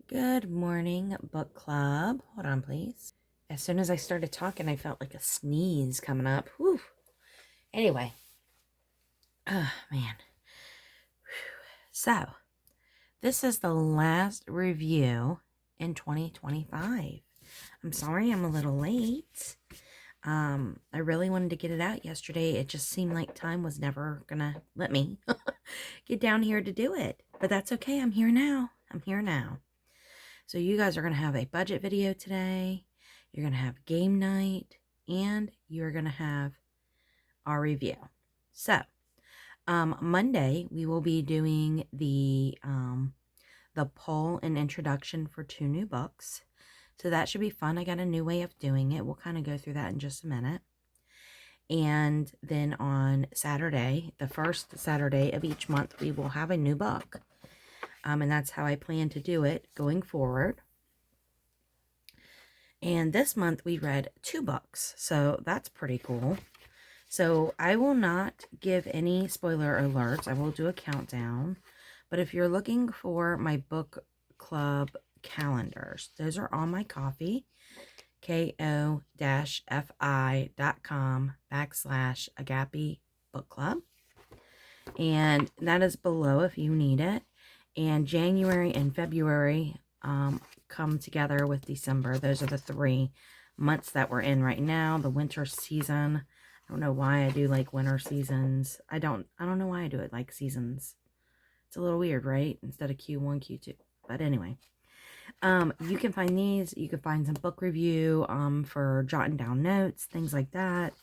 Good morning, book club. Hold on, please. As soon as I started talking, I felt like a sneeze coming up. Whew. Anyway. Oh, man. So, this is the last review in 2025. I'm sorry I'm a little late. I really wanted to get it out yesterday. It just seemed like time was never gonna let me get down here to do it. But that's okay. I'm here now. So you guys are going to have a budget video today. You're going to have game night. And you're going to have our review. So, Monday, we will be doing the poll and introduction for 2 new books. So that should be fun. I got a new way of doing it. We'll kind of go through that in just a minute. And then on Saturday, the first Saturday of each month, we will have a new book. And that's how I plan to do it going forward. And this month we read 2 books, so that's pretty cool. So I will not give any spoiler alerts. I will do a countdown. But if you're looking for my book club calendars, those are on my Ko-fi, ko-fi.com/Agape book club. And that is below if you need it. And January and February come together with December. Those are the 3 months that we're in right now. The winter season. I don't know why I do like winter seasons. I don't know why I do it like seasons. It's a little weird, right? Instead of Q1, Q2. But anyway. You can find these. You can find some book review for jotting down notes, things like that.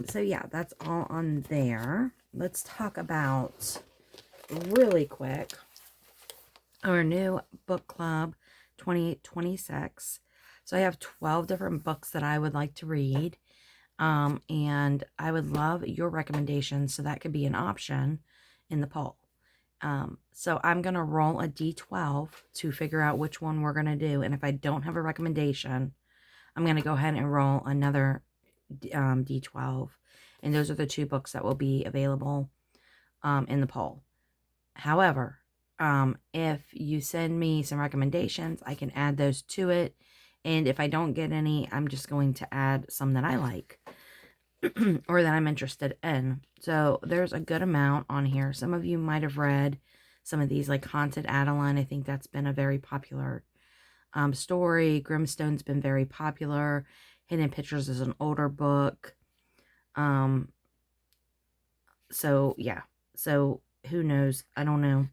So yeah, that's all on there. Let's talk about really quick our new book club 2826. So I have 12 different books that I would like to read. And I would love your recommendations, so that could be an option in the poll. So I'm going to roll a D12 to figure out which one we're going to do. And if I don't have a recommendation, I'm going to go ahead and roll another D12. And those are the 2 books that will be available in the poll. However, if you send me some recommendations, I can add those to it. And if I don't get any, I'm just going to add some that I like or that I'm interested in. So there's a good amount on here. Some of you might have read some of these, like Haunted Adeline. I think that's been a very popular story. Grimstone's been very popular. Hidden Pictures is an older book. So yeah. So who knows? I don't know.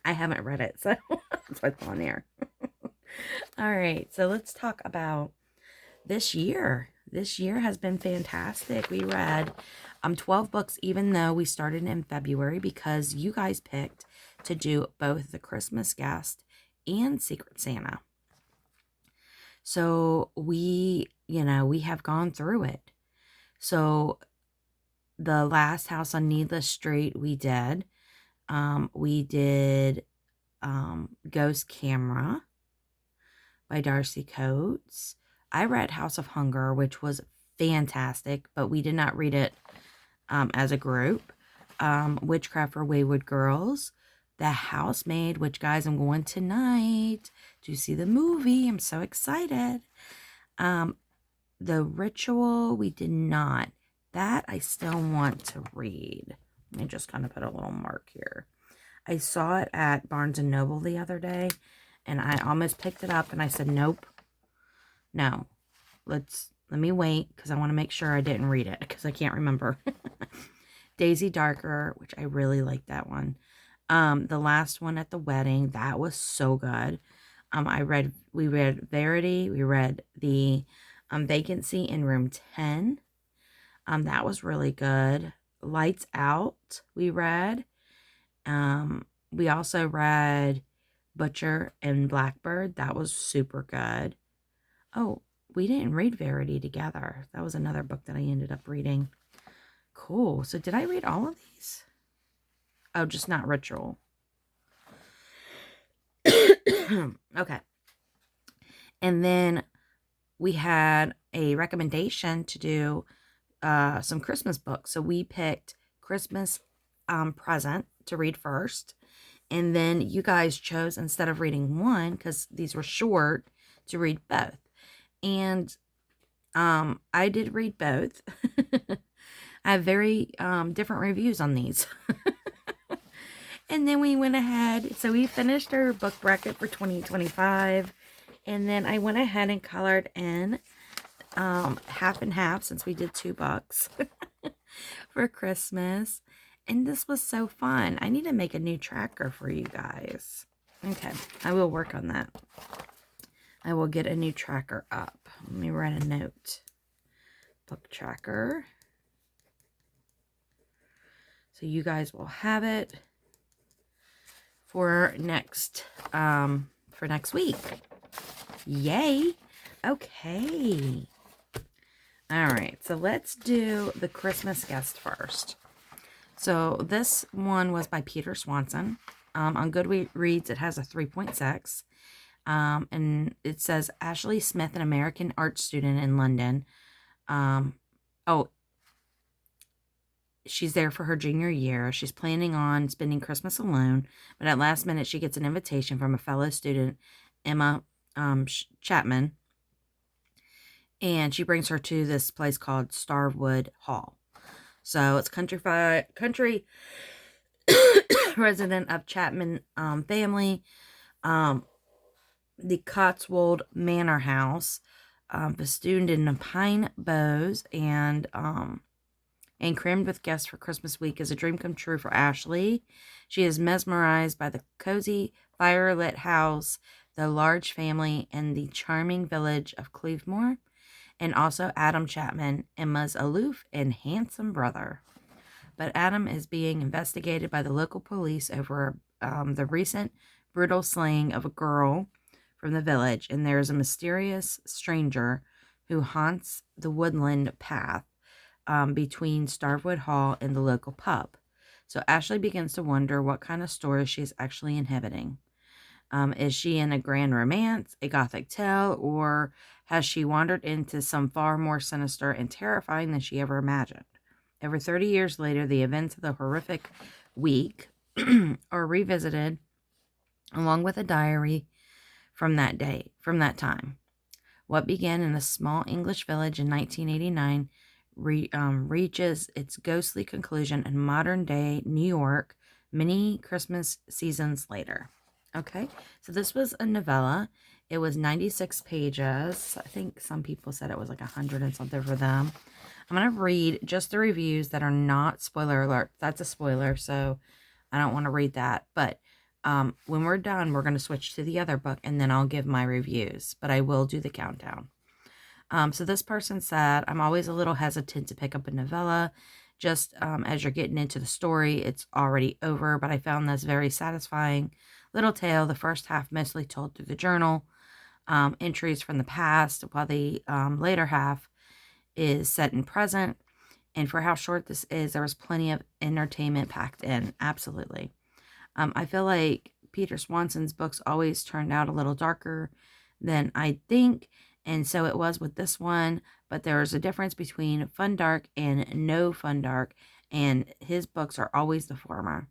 I haven't read it, so that's what's on there. All right, so let's talk about this year. This year has been fantastic. We read 12 books, even though we started in February, because you guys picked to do both The Christmas Guest and Secret Santa. So we have gone through it. So the last House on Needless Street we did. We did Ghost Camera by Darcy Coates. I read House of Hunger, which was fantastic, but we did not read it as a group. Witchcraft for Wayward Girls. The Housemaid, which, guys, I'm going tonight to see the movie. I'm so excited. The Ritual, we did not. That I still want to read. Let me just kind of put a little mark here. I saw it at Barnes & Noble the other day, and I almost picked it up, and I said, nope. No. Let me wait, because I want to make sure I didn't read it, because I can't remember. Daisy Darker, which I really like that one. The Last One at the Wedding, that was so good. We read Verity. We read the Vacancy in Room 10. That was really good. Lights Out, we read. We also read Butcher and Blackbird. That was super good. Oh, we didn't read Verity together. That was another book that I ended up reading. Cool. So did I read all of these? Oh, just not Ritual. Okay. And then we had a recommendation to do some Christmas books. So we picked Christmas Present to read first. And then you guys chose, instead of reading one, because these were short, to read both. And I did read both. I have very different reviews on these. And then we went ahead, so we finished our book bracket for 2025. And then I went ahead and colored in half and half, since we did 2 books for Christmas. And this was so fun. I need to make a new tracker for you guys. Okay, I will work on that. I will get a new tracker up. Let me write a note. Book tracker. So you guys will have it for next week. Yay. Okay. All right. So let's do the Christmas guest first. So this one was by Peter Swanson. On Goodreads, it has a 3.6. And it says Ashley Smith, an American art student in London. She's there for her junior year. She's planning on spending Christmas alone, but at last minute she gets an invitation from a fellow student, Emma Chapman, and she brings her to this place called Starwood Hall. So it's country resident of Chapman family, the Cotswold Manor House, festooned in pine boughs and crammed with guests for Christmas week is a dream come true for Ashley. She is mesmerized by the cozy, fire-lit house, the large family, and the charming village of Clevemoor, and also Adam Chapman, Emma's aloof and handsome brother. But Adam is being investigated by the local police over the recent brutal slaying of a girl from the village, and there is a mysterious stranger who haunts the woodland path between Starwood Hall and the local pub. So Ashley begins to wonder what kind of story she is actually inhabiting. Is she in a grand romance, a gothic tale, or has she wandered into some far more sinister and terrifying than she ever imagined? Over 30 years later, the events of the horrific week are revisited, along with a diary from that time. What began in a small English village in 1989 reaches its ghostly conclusion in modern-day New York many Christmas seasons later. Okay, so this was a novella. It was 96 pages. I think some people said it was like 100 and something for them. I'm going to read just the reviews that are not spoiler alert. That's a spoiler, so I don't want to read that. But when we're done, we're going to switch to the other book, and then I'll give my reviews. But I will do the countdown. So this person said, I'm always a little hesitant to pick up a novella. Just as you're getting into the story, it's already over. But I found this very satisfying little tale. The first half mostly told through the journal entries from the past, while the later half is set in present. And for how short this is, there was plenty of entertainment packed in. Absolutely. I feel like Peter Swanson's books always turned out a little darker than I think. And so it was with this one, but there's a difference between fun dark and no fun dark, and his books are always the former.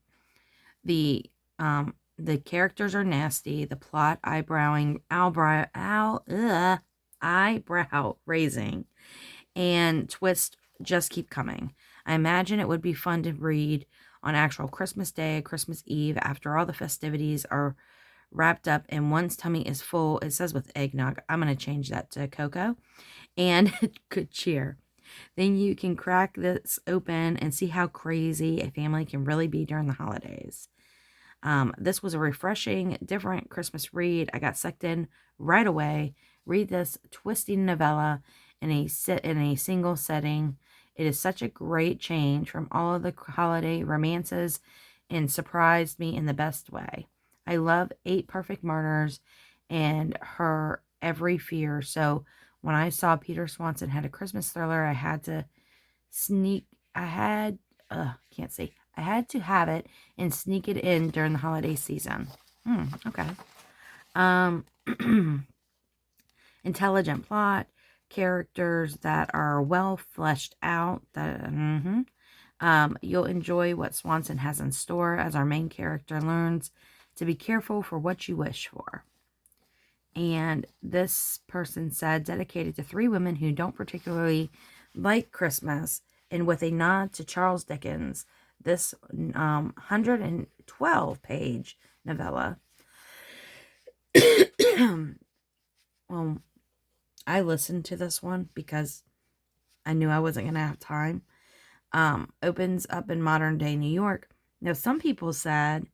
The characters are nasty, the plot eyebrow raising, and twists just keep coming. I imagine it would be fun to read on actual Christmas Day, Christmas Eve, after all the festivities are wrapped up and one's tummy is full. It says with eggnog. I'm going to change that to cocoa. And good cheer. Then you can crack this open and see how crazy a family can really be during the holidays. This was a refreshing, different Christmas read. I got sucked in right away. Read this twisting novella in a single setting. It is such a great change from all of the holiday romances and surprised me in the best way. I love 8 Perfect Murders and her every fear. So when I saw Peter Swanson had a Christmas thriller, I had to have it and sneak it in during the holiday season. Okay. Intelligent plot, characters that are well fleshed out. You'll enjoy what Swanson has in store as our main character learns to be careful for what you wish for. And this person said, dedicated to 3 women who don't particularly like Christmas, and with a nod to Charles Dickens, this 112-page novella. Well, I listened to this one because I knew I wasn't going to have time. Opens up in modern day New York. Now, some people said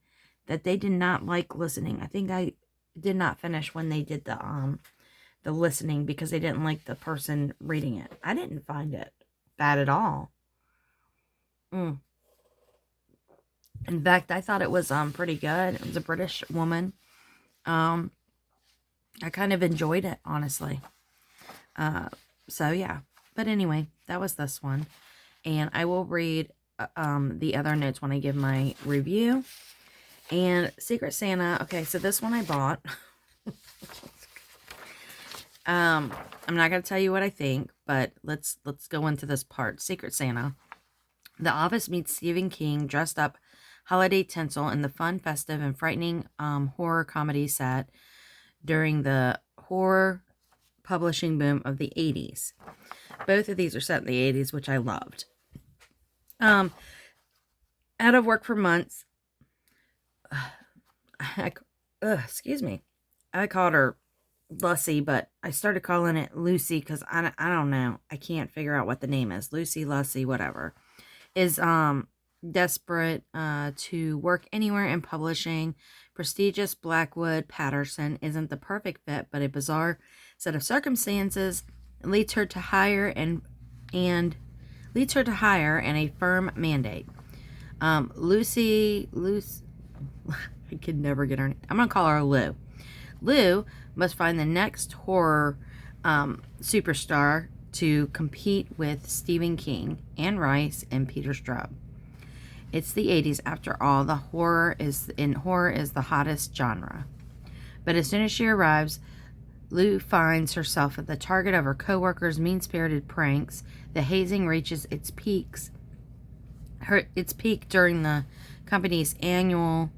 that they did not like listening. I think I did not finish when they did the listening because they didn't like the person reading it. I didn't find it bad at all. In fact, I thought it was pretty good. It was a British woman. I kind of enjoyed it, honestly. So yeah. But anyway, that was this one. And I will read the other notes when I give my review. And Secret Santa. Okay, so this one I bought. I'm not going to tell you what I think, but let's go into this part. Secret Santa. The office meets Stephen King dressed up holiday tinsel in the fun, festive, and frightening horror comedy set during the horror publishing boom of the 80s. Both of these are set in the 80s, which I loved. Out of work for months. Excuse me. I called her Lucy, but I started calling it Lucy because I don't know. I can't figure out what the name is. Lucy, Lucy, whatever. Is desperate to work anywhere in publishing. Prestigious Blackwood Patterson isn't the perfect fit, but a bizarre set of circumstances leads her to hire and a firm mandate. Lucy, I could never get her name. I'm gonna call her Lou. Lou must find the next horror superstar to compete with Stephen King, Anne Rice, and Peter Straub. It's the 80s after all. Horror is the hottest genre. But as soon as she arrives, Lou finds herself at the target of her co-workers' mean-spirited pranks. The hazing reaches its peak during the company's annual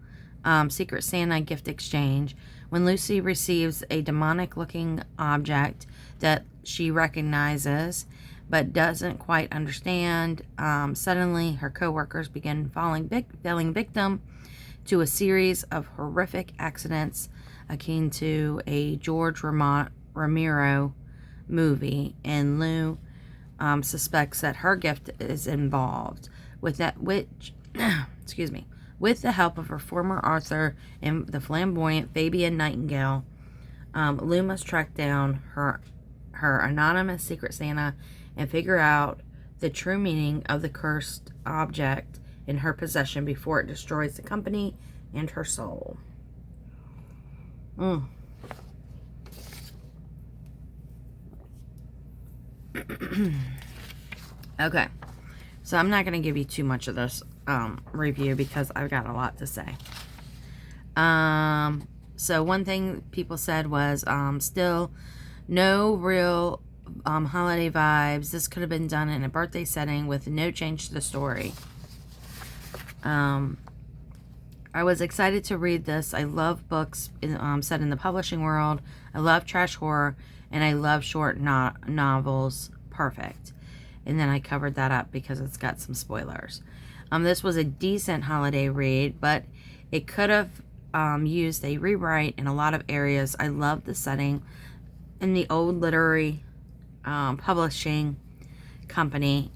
Secret Santa gift exchange, when Lucy receives a demonic-looking object that she recognizes but doesn't quite understand. Suddenly, her co-workers begin falling victim to a series of horrific accidents akin to a George Romero movie, and Lou suspects that her gift is involved with with the help of her former author and the flamboyant Fabian Nightingale. Lou must track down her anonymous Secret Santa and figure out the true meaning of the cursed object in her possession before it destroys the company and her soul. Okay, so I'm not going to give you too much of this review because I've got a lot to say. So one thing people said was still no real holiday vibes. This could have been done in a birthday setting with no change to the story. I was excited to read this. I love books set in the publishing world. I love trash horror, and I love short novels. Perfect. And then I covered that up because it's got some spoilers. This was a decent holiday read, but it could have used a rewrite in a lot of areas. I love the setting in the old literary publishing company,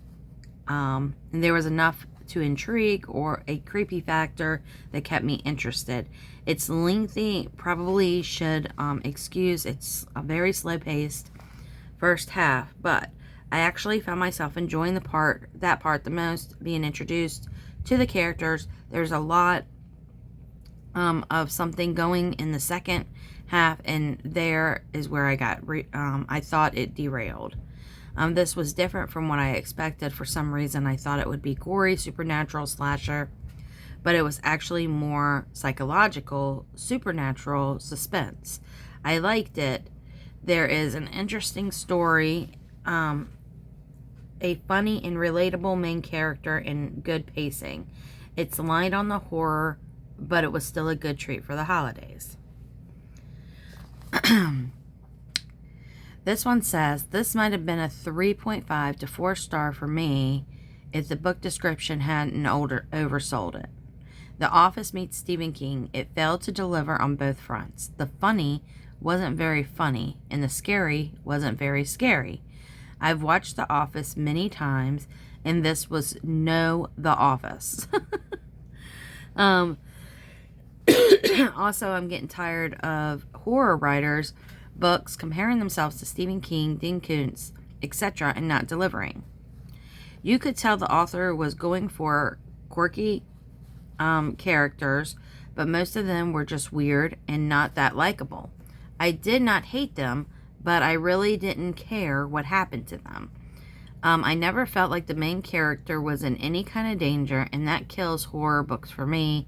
and there was enough to intrigue or a creepy factor that kept me interested. It's lengthy, probably should excuse it's a very slow-paced first half, but I actually found myself enjoying that part the most, being introduced to the characters. There's a lot of something going in the second half, and there is where I got I thought it derailed. This was different from what I expected. For some reason, I thought it would be gory, supernatural slasher, but it was actually more psychological, supernatural suspense. I liked it. There is an interesting story a funny and relatable main character and good pacing. It's light on the horror, but it was still a good treat for the holidays. This one says, this might have been a 3.5 to 4 star for me if the book description hadn't oversold it. The Office meets Stephen King. It failed to deliver on both fronts. The funny wasn't very funny, and the scary wasn't very scary. I've watched The Office many times, and this was no The Office. Also, I'm getting tired of horror writers' books comparing themselves to Stephen King, Dean Koontz, etc., and not delivering. You could tell the author was going for quirky characters, but most of them were just weird and not that likable. I did not hate them, but I really didn't care what happened to them. I never felt like the main character was in any kind of danger, and that kills horror books for me.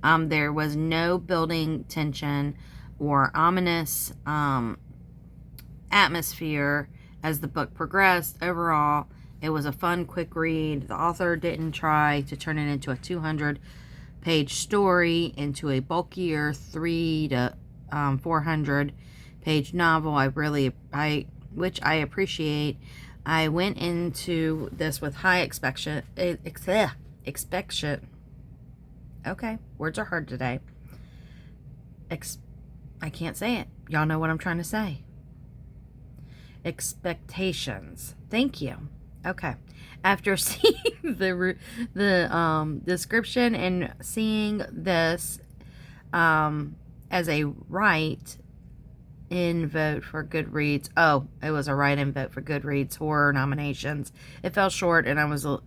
There was no building tension or ominous atmosphere as the book progressed. Overall, it was a fun, quick read. The author didn't try to turn it into a 200-page story into a bulkier 300 to 400-page novel. Which I appreciate. I went into this with high expectation. Okay, words are hard today. I can't say it. Y'all know what I'm trying to say. Expectations. Thank you. Okay. After seeing the description and seeing this as a write-in vote for Goodreads. Oh, it was a write-in vote for Goodreads horror nominations. It fell short, and I was a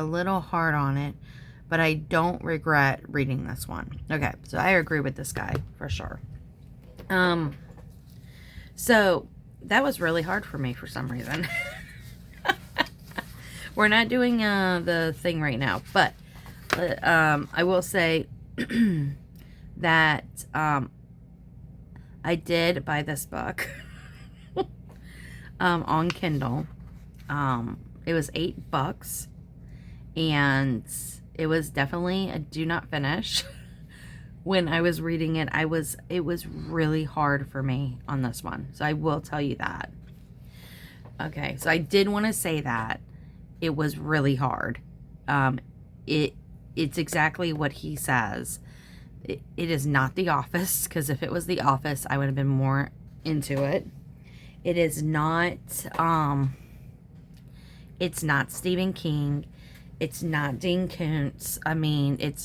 little hard on it. But I don't regret reading this one. Okay, so I agree with this guy for sure. So that was really hard for me for some reason. We're not doing the thing right now, but I will say that I did buy this book on Kindle. It was $8, and it was definitely a do not finish. When I was reading it, it was really hard for me on this one. So I will tell you that. Okay, so I did want to say that it was really hard. It's exactly what he says. It is not The Office, because if it was The Office, I would have been more into it. It is not it's not Stephen King. It's not Dean Koontz. I mean, it's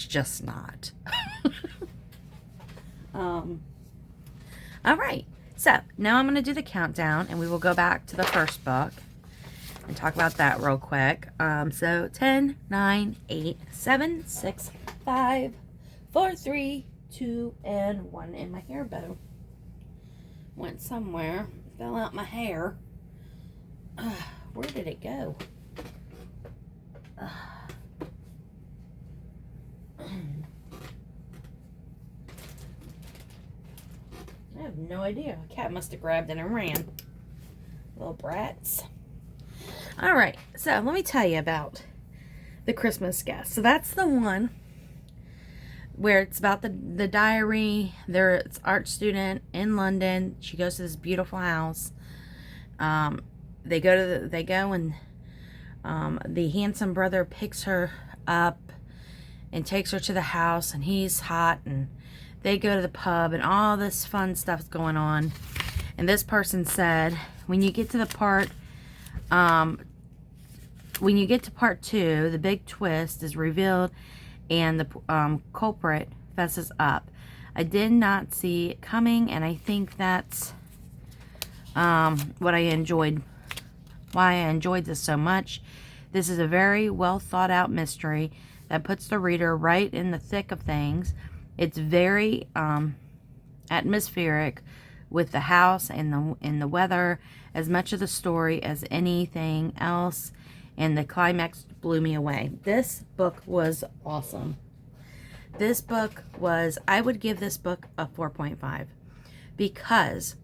just not. All right. So now I'm going to do the countdown, and we will go back to the first book and talk about that real quick. So 10, 9, 8, 7, 6, 5, 4, 3, 2, and 1. And my hair bow went somewhere. Fell out my hair. Where did it go? I have no idea. A cat must have grabbed it and ran. Little brats. Alright, so let me tell you about The Christmas Guest. So that's the one where it's about the diary. There's an art student in London. She goes to this beautiful house. They go and the handsome brother picks her up and takes her to the house, and he's hot, and they go to the pub, and all this fun stuff's going on. And this person said, when you get to part 2, the big twist is revealed, and the culprit fesses up. I did not see it coming, and I think that's why I enjoyed this so much. This is a very well thought out mystery that puts the reader right in the thick of things. It's very atmospheric with the house and the weather, as much of the story as anything else, and the climax blew me away. This book was awesome. I would give this book a 4.5 because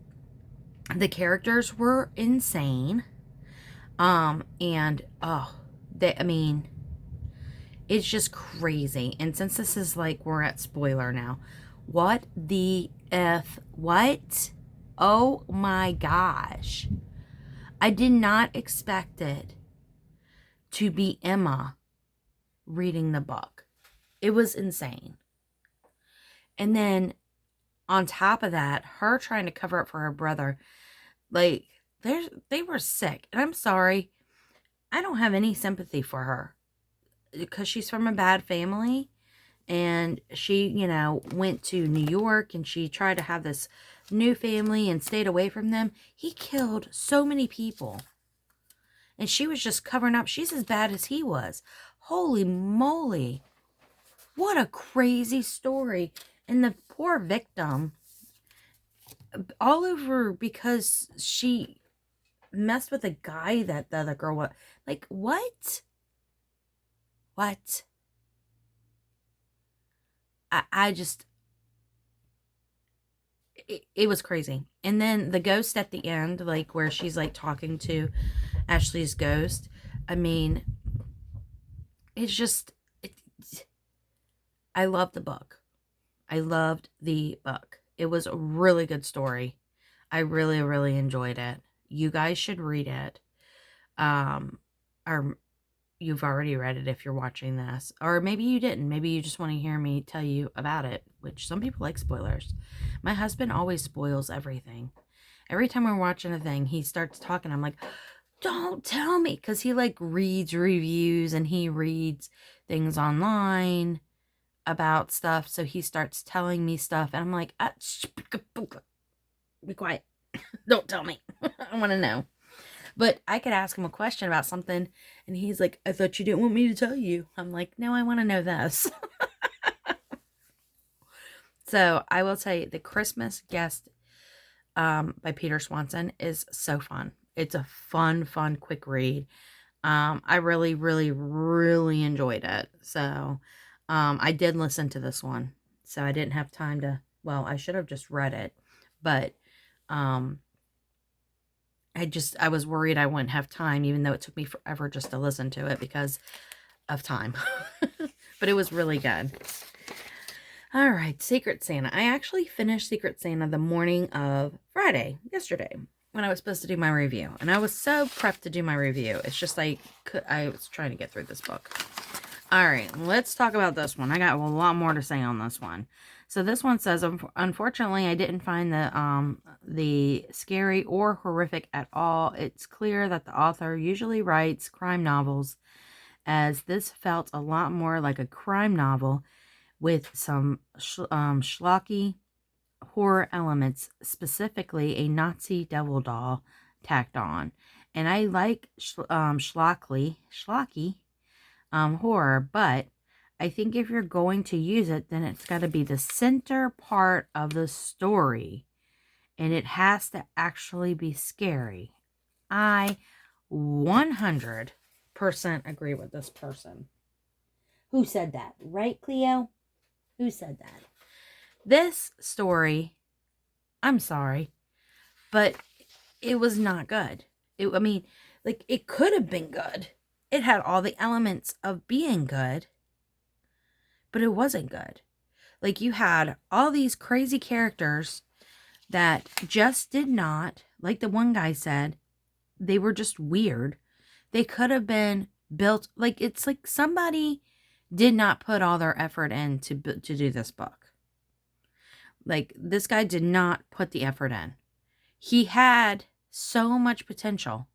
The characters were insane. And, I mean, it's just crazy. And since this is like, we're at spoiler now. What the F? What? Oh my gosh. I did not expect it to be Emma reading the book. It was insane. And then on top of that, her trying to cover up for her brother. Like, they were sick. And I'm sorry. I don't have any sympathy for her. Because she's from a bad family. And she, went to New York. And she tried to have this new family and stayed away from them. He killed so many people. And she was just covering up. She's as bad as he was. Holy moly. What a crazy story. And the poor victim, all over because she messed with a guy that the other girl was. Like, what? What? I just, it was crazy. And then the ghost at the end, like where she's like talking to Ashley's ghost. I mean, it's just, I love the book. I loved the book. It was a really good story. I really, really enjoyed it. You guys should read it. Or you've already read it if you're watching this. Or maybe you didn't. Maybe you just want to hear me tell you about it, which some people like spoilers. My husband always spoils everything. Every time we're watching a thing, he starts talking. I'm like, don't tell me. Because he like reads reviews and he reads things online about stuff. So he starts telling me stuff. And I'm like, be quiet. Don't tell me. I want to know. But I could ask him a question about something. And he's like, I thought you didn't want me to tell you. I'm like, no, I want to know this. So I will tell you, The Christmas Guest by Peter Swanson is so fun. It's a fun, quick read. I really, really, really enjoyed it. So I did listen to this one. So I didn't have time to, well, I should have just read it. But I was worried I wouldn't have time, even though it took me forever just to listen to it because of time. But it was really good. All right, Secret Santa. I actually finished Secret Santa the morning of Friday, yesterday, when I was supposed to do my review. And I was so prepped to do my review. It's just like, I was trying to get through this book. All right, let's talk about this one. I got a lot more to say on this one. So this one says, unfortunately, I didn't find the scary or horrific at all. It's clear that the author usually writes crime novels, as this felt a lot more like a crime novel with some schlocky horror elements, specifically a Nazi devil doll tacked on. And I like schlocky horror, but I think if you're going to use it, then it's got to be the center part of the story. And it has to actually be scary. I 100% agree with this person. Who said that? Right, Cleo? Who said that? This story, I'm sorry, but it was not good. It could have been good. It had all the elements of being good, but it wasn't good. Like, you had all these crazy characters that just did not, like the one guy said, they were just weird. They could have been built, like, it's like somebody did not put all their effort in to do this book. Like, this guy did not put the effort in. He had so much potential,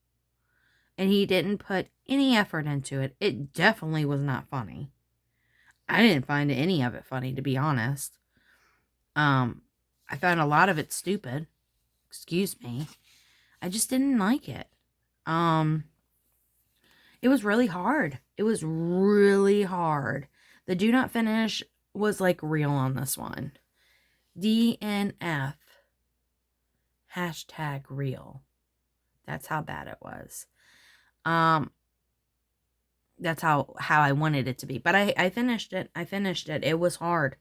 and he didn't put any effort into it. It definitely was not funny. I didn't find any of it funny, to be honest. I found a lot of it stupid. Excuse me. I just didn't like it. It was really hard. It was really hard. The do not finish was like real on this one. DNF. Hashtag real. That's how bad it was. That's how I wanted it to be. But I finished it. It was hard.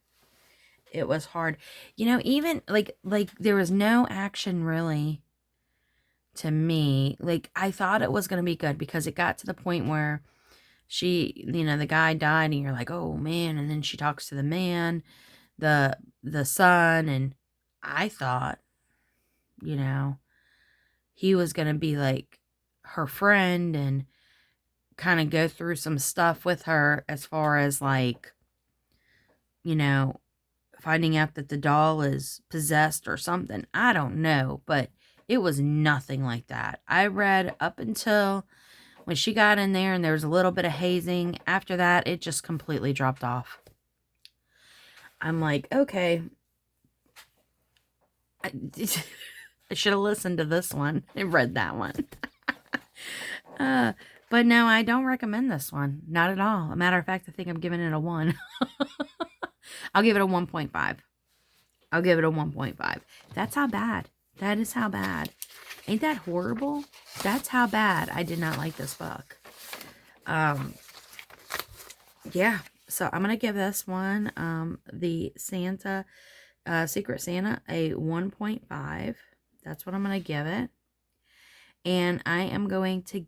It was hard. Even like there was no action really to me. Like, I thought it was going to be good because it got to the point where the guy died and you're like, oh man. And then she talks to the man, the son. And I thought, he was going to be like her friend and kind of go through some stuff with her as far as like, finding out that the doll is possessed or something. I don't know, but it was nothing like that. I read up until when she got in there and there was a little bit of hazing. After that, it just completely dropped off. I'm like, okay. I should have listened to this one and read that one. But no, I don't recommend this one. Not at all. As a matter of fact, I think I'm giving it a 1. I'll give it a 1.5. I'll give it a 1.5. That's how bad. That is how bad. Ain't that horrible? That's how bad I did not like this book. Yeah. So I'm going to give this one, the Santa, Secret Santa, a 1.5. That's what I'm going to give it. And I'm going to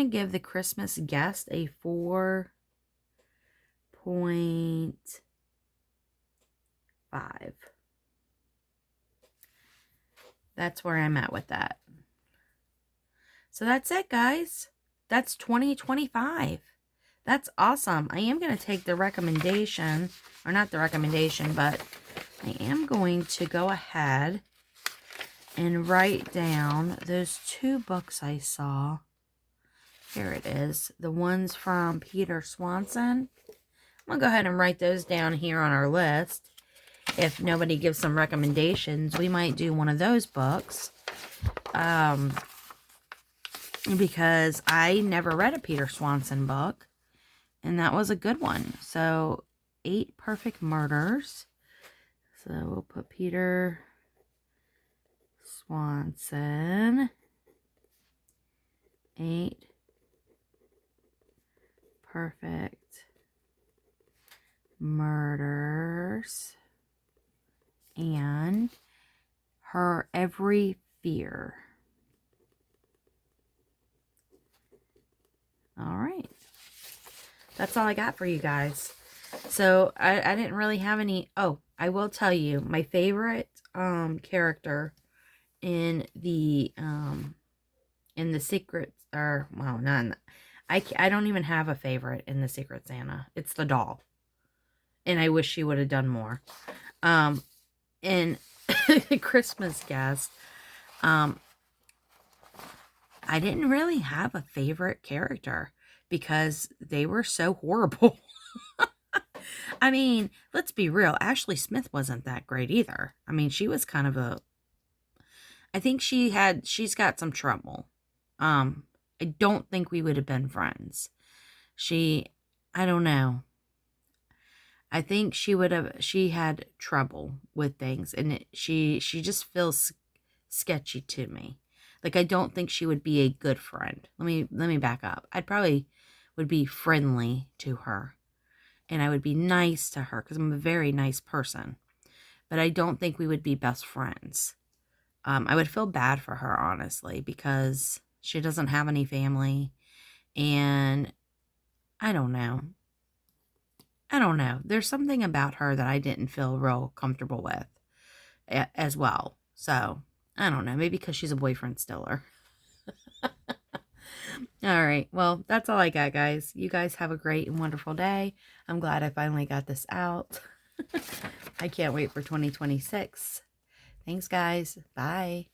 give the Christmas Guest a 4.5. That's where I'm at with that. So that's it, guys. That's 2025. That's awesome. I am going to take the recommendation, or not the recommendation, but I am going to go ahead and write down those 2 books I saw. Here it is. The ones from Peter Swanson. I'm going to go ahead and write those down here on our list. If nobody gives some recommendations, we might do one of those books. Because I never read a Peter Swanson book. And that was a good one. So, 8 Perfect Murders. So, we'll put Peter Swanson. 8 Perfect Murders. And Her Every Fear. All right. That's all I got for you guys. So, I didn't really have any... Oh, I will tell you, my favorite character in the Secret... Or, well, none. I don't even have a favorite in the Secret Santa. It's the doll. And I wish she would have done more. In Christmas Guest, I didn't really have a favorite character because they were so horrible. I mean, let's be real. Ashley Smith wasn't that great either. I mean, she was kind of a... I think she's got some trouble. I don't think we would have been friends. I don't know. I think she had trouble with things, and she just feels sketchy to me. Like, I don't think she would be a good friend. Let me back up. I'd probably would be friendly to her, and I would be nice to her because I'm a very nice person, but I don't think we would be best friends. I would feel bad for her, honestly, because she doesn't have any family, and I don't know. There's something about her that I didn't feel real comfortable with as well. So, I don't know. Maybe because she's a boyfriend stiller. All right. Well, that's all I got, guys. You guys have a great and wonderful day. I'm glad I finally got this out. I can't wait for 2026. Thanks, guys. Bye.